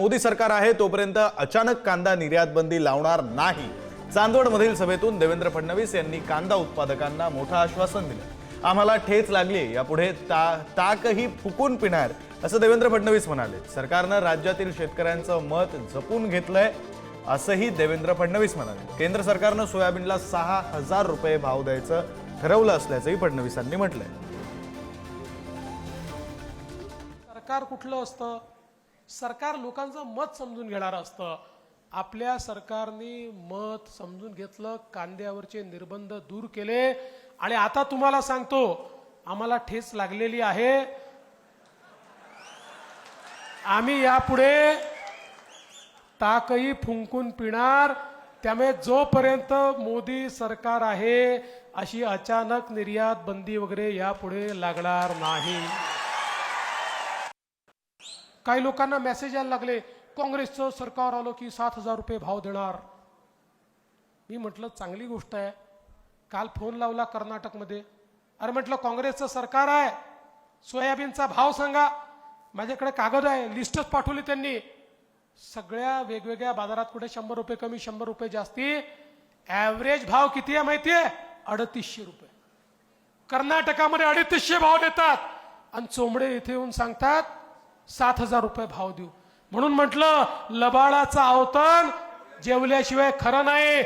मोदी सरकार आहे तोपर्यंत अचानक कांदा निर्यात बंदी लावणार नाही। चांदवडमधील सभेतून देवेंद्र फडणवीस यांनी कांदा उत्पादकांना मोठं आश्वासन दिलं। आम्हाला ठेच लागली, यापुढे ताकही फुकून पिणार असं देवेंद्र फडणवीस म्हणाले। सरकारनं राज्यातील शेतकऱ्यांचं मत जपून घेतलंय असंही देवेंद्र फडणवीस म्हणाले। केंद्र सरकारनं सोयाबीनला 6000 रुपये भाव द्यायचं ठरवलं असल्याचंही फडणवीसांनी म्हटलंय। सरकार कुठलं असतं? सरकार लोकांचं मत समजून घेणारं असतं। आपल्या सरकारने मत समजून घेतलं, कांद्यावरचे निर्बंध दूर केले आणि आता तुम्हाला सांगतो आम्हाला ठेच लागलेली आहे। आम्ही यापुढे ताकही फुंकून पिणार। त्यामुळे जोपर्यंत मोदी सरकार आहे अशी अचानक निर्यात बंदी वगैरे यापुढे लागणार नाही। काही लोकांना मेसेज यायला लागले, काँग्रेसचं सरकार आलं की 7000 रुपये भाव देणार। मी म्हटलं चांगली गोष्ट आहे। काल फोन लावला कर्नाटकमध्ये, अरे म्हटलं काँग्रेसचं सरकार आहे, सोयाबीनचा भाव सांगा। माझ्याकडे कागद आहे, लिस्टच पाठवली त्यांनी। सगळ्या वेगवेगळ्या बाजारात कुठे 100 रुपये कमी, 100 रुपये जास्ती। ॲव्हरेज भाव किती आहे माहितीये? 3800 रुपये। कर्नाटकामध्ये 3800 भाव देतात आणि चोंबडे इथे येऊन सांगतात 7000 रुपये भाव देऊ। म्हणून म्हटलं लबाडाचं आवतण जेवल्याशिवाय खरं नाही।